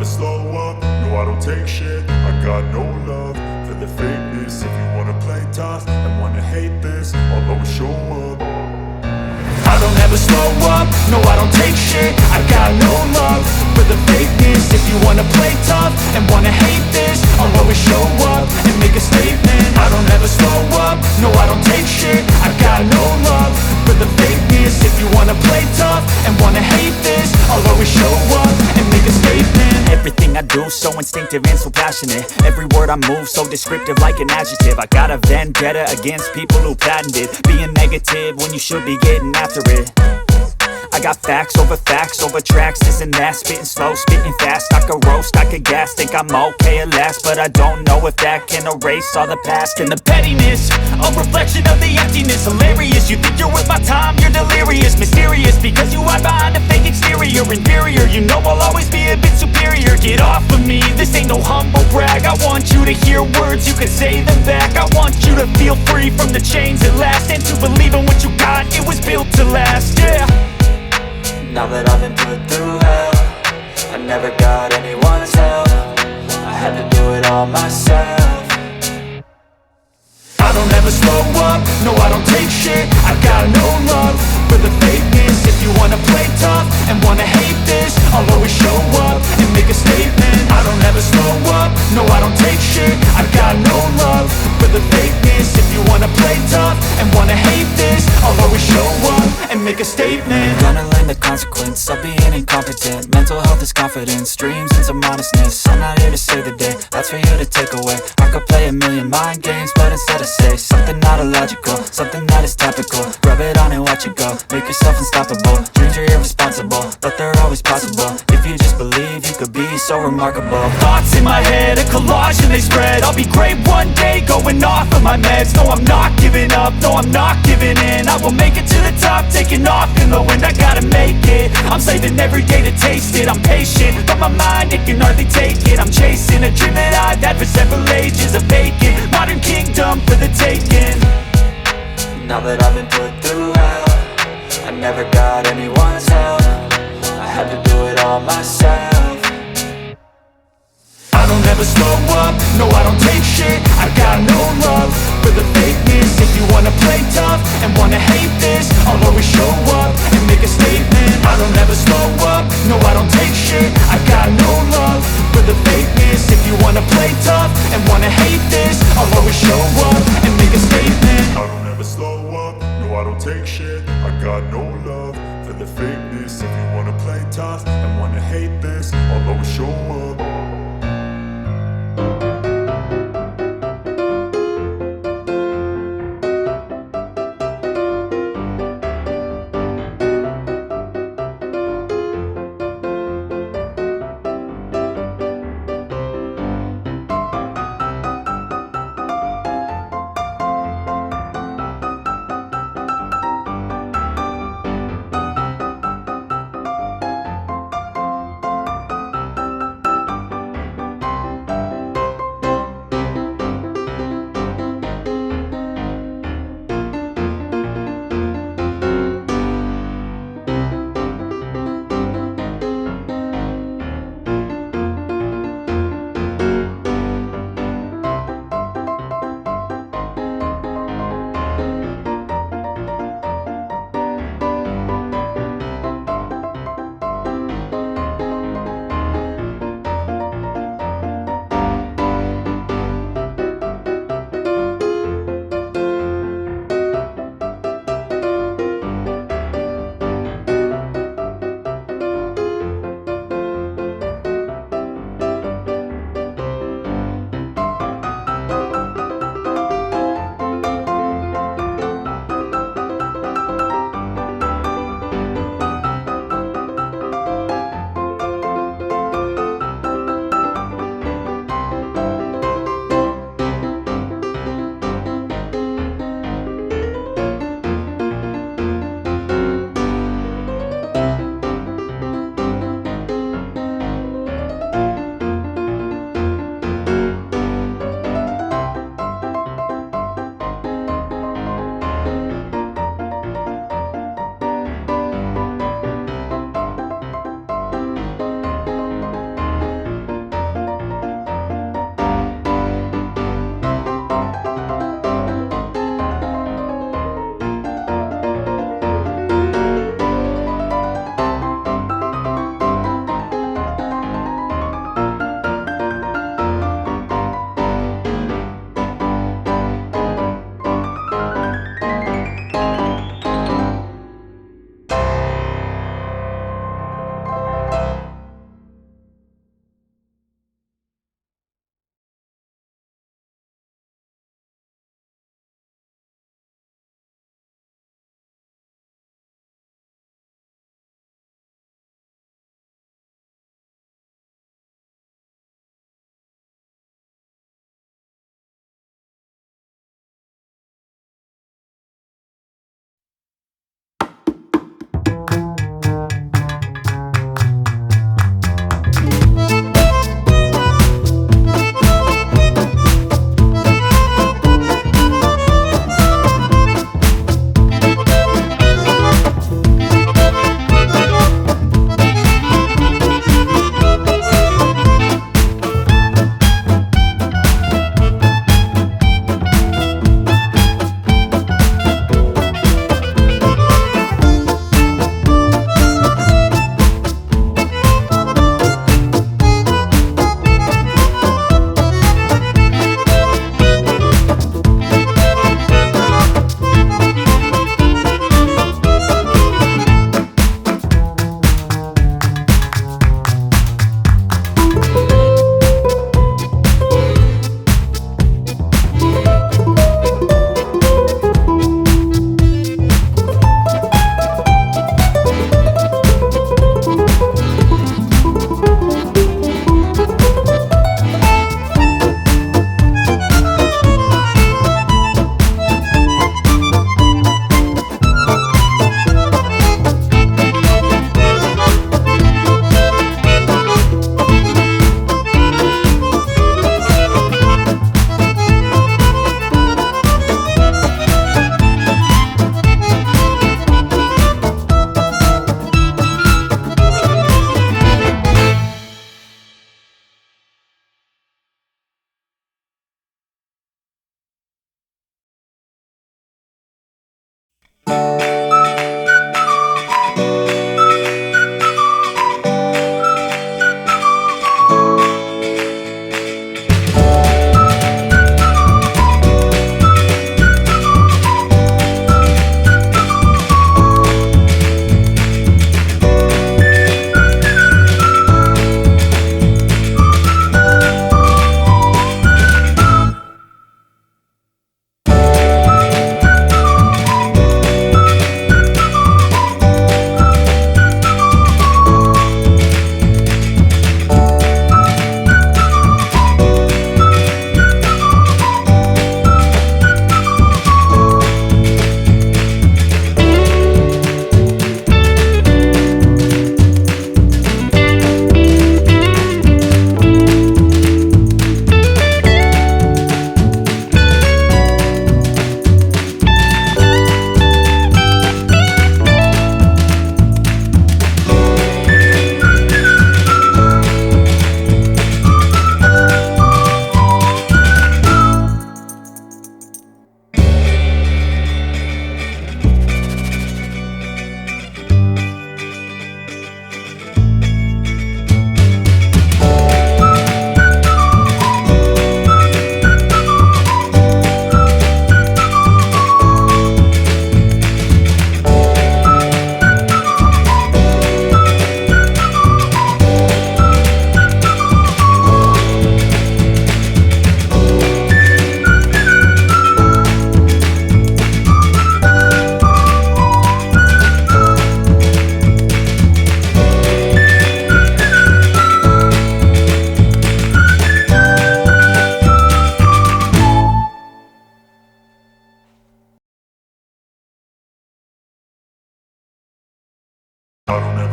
slow up, no I don't take shit. I got no love for the fakeness. If you wanna play tough and wanna hate this, I'll always show up. I don't ever slow up, no I don't take shit. I got no love for the fakeness. If you wanna play tough and wanna hate this, I'll always show up and make a statement. I don't ever slow up, no I don't take shit. I got no love for the fakeness. If you wanna play tough and wanna hate this, I'll always show up and make a statement. Everything I do so instinctive and so passionate. Every word I move so descriptive like an adjective. I got a vendetta against people who patented being negative when you should be getting after it. I got facts over tracks, this and that. Spitting slow, spitting fast, I could roast, I could gas. Think I'm okay at last, but I don't know if that can erase all the past. And the pettiness, a reflection of the emptiness. Hilarious, you think you're worth my time, you're delirious. Mysterious, because you hide behind a fake exterior. Inferior, you know I'll always be a bit superior. Get off of me, this ain't no humble brag. I want you to hear words, you can say them back. I want you to feel free from the chains at last, and to believe in what you got, it was built to last, yeah. Now that I've been put through hell, I never got anyone's help. I had to do it all myself. I don't ever slow up, no I don't take shit. I got no love for the fakeness. If you wanna play tough and wanna hate this, I'll always show up and make a statement. I don't ever slow up, no I don't take shit. I got no love for the fakeness. If you wanna play tough and wanna hate this, I'll always show up and make a statement. Gonna learn the consequence of being incompetent. Mental health is confidence, dreams and some modestness. I'm not here to save the day, that's for you to take away. I could play a million mind games, but instead I say something not illogical, something that is topical. Rub it on and watch it go, make yourself unstoppable. Dreams are irresponsible, but they're always possible. If you just believe, you could be so remarkable. Thoughts in my head, a collage and they spread. I'll be great one day, going off of my meds. No, I'm not giving up, no, I'm not giving in. I will make it to the top, taking off in the wind. I gotta make it, I'm saving every day to taste it. I'm patient, but my mind, it can hardly take it. I'm chasing a dream that I've had for several ages. A vacant, modern kingdom for the taking. Now that I've been put through hell, I never got anyone's help. I had to do it all myself. I don't ever slow up, no I don't take shit. I got no love for the fakeness. If you wanna play tough and wanna hate this, I'll always show up and make a statement. I don't ever slow up, no I don't take shit. I got no love for the fakeness. If you wanna play tough and wanna hate this, I'll always show up and make a statement. I don't ever slow up, no I don't take shit. I got no love for the fakeness. If you wanna play tough and wanna hate this, I'll always show up.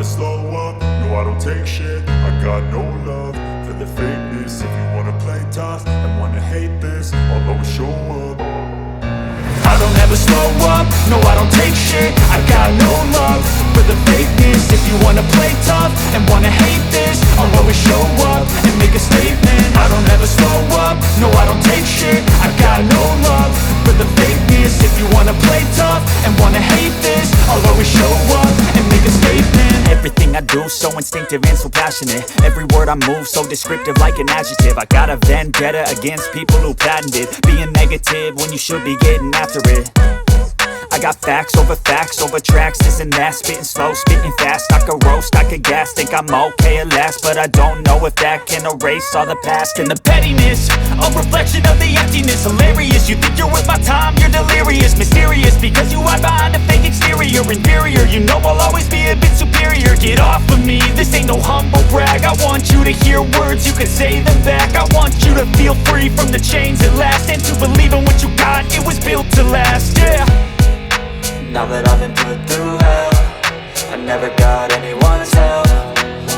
never slow up, no I don't take shit. I got no love for the fakeness. If you wanna play tough and wanna hate this, I'll always show up. I don't ever slow up, no I don't take shit. I got no love for the fakeness. If you wanna play tough and wanna hate this, I'll always show up and make a statement. I don't ever slow up, no I don't take shit. I got no love for the fakeness. If you wanna play tough and wanna hate this, I'll always show up and make a statement. Everything I do so instinctive and so passionate. Every word I move so descriptive like an adjective. I got a vendetta against people who patented being negative when you should be getting after it. I got facts over tracks, this and that. Spitting slow, spitting fast. I could roast, I could gas. Think I'm okay at last, but I don't know if that can erase all the past. And the pettiness, a reflection of the emptiness. Hilarious, you think you're worth my time, you're delirious. Mysterious, because you hide behind a fake exterior. Inferior, you know I'll always be a bit superior. Get off of me, this ain't no humble brag. I want you to hear words, you can say them back. I want you to feel free from the chains at last, and to believe in what you got, it was built to last, yeah. Now that I've been put through hell, I never got anyone's help.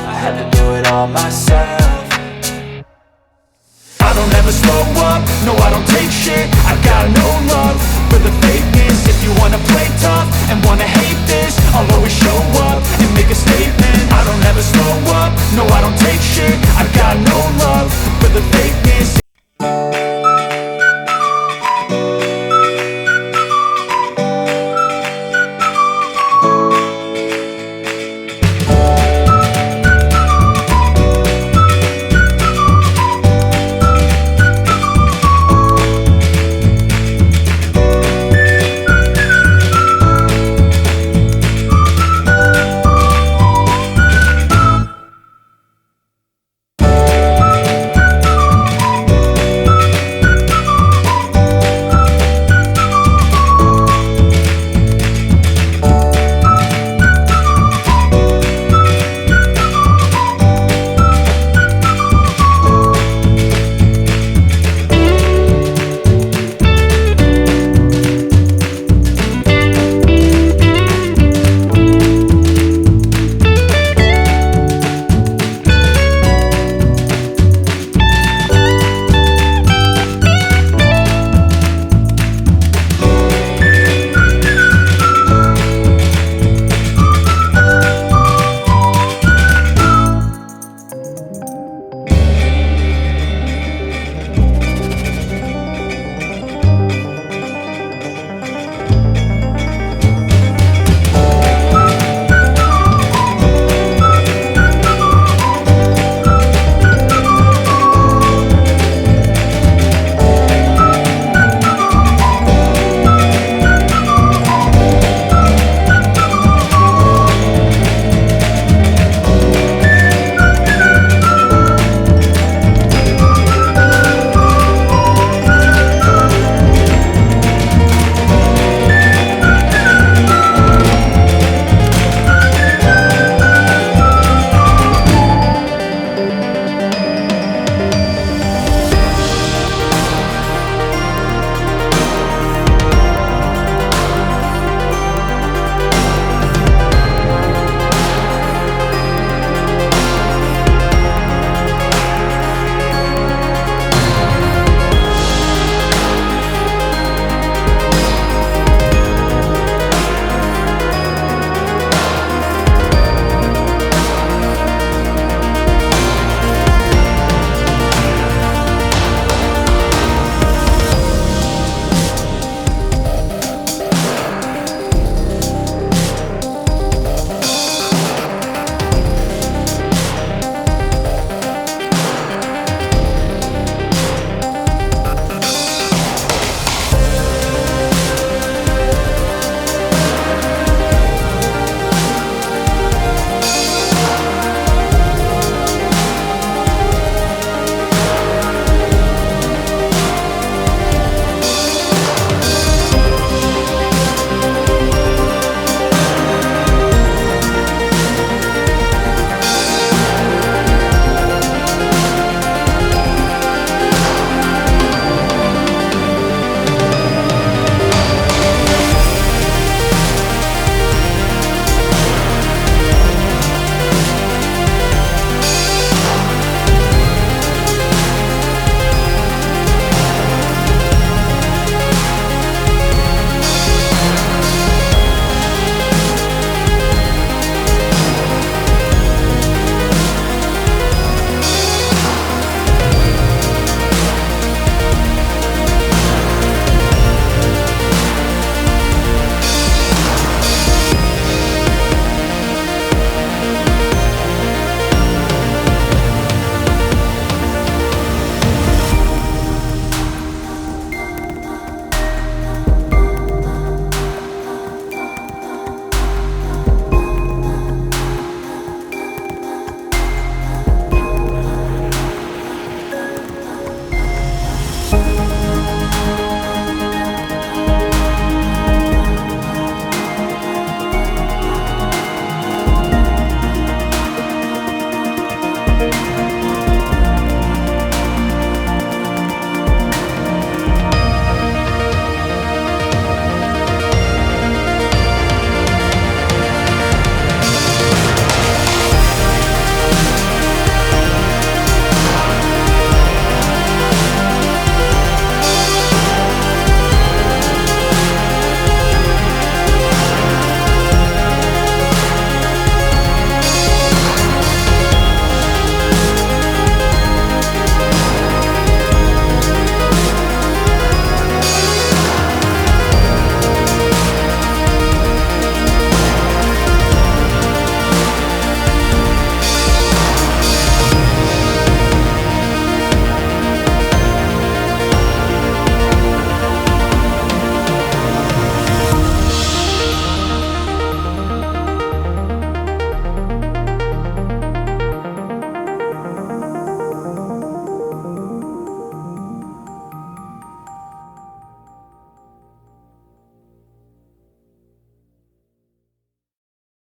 I had to do it all myself. I don't ever slow up, no I don't take shit. I got no love for the fakeness. If you wanna play tough and wanna hate this, I'll always show up and make a statement. I don't ever slow up, no I don't take shit. I got no love for the fakeness.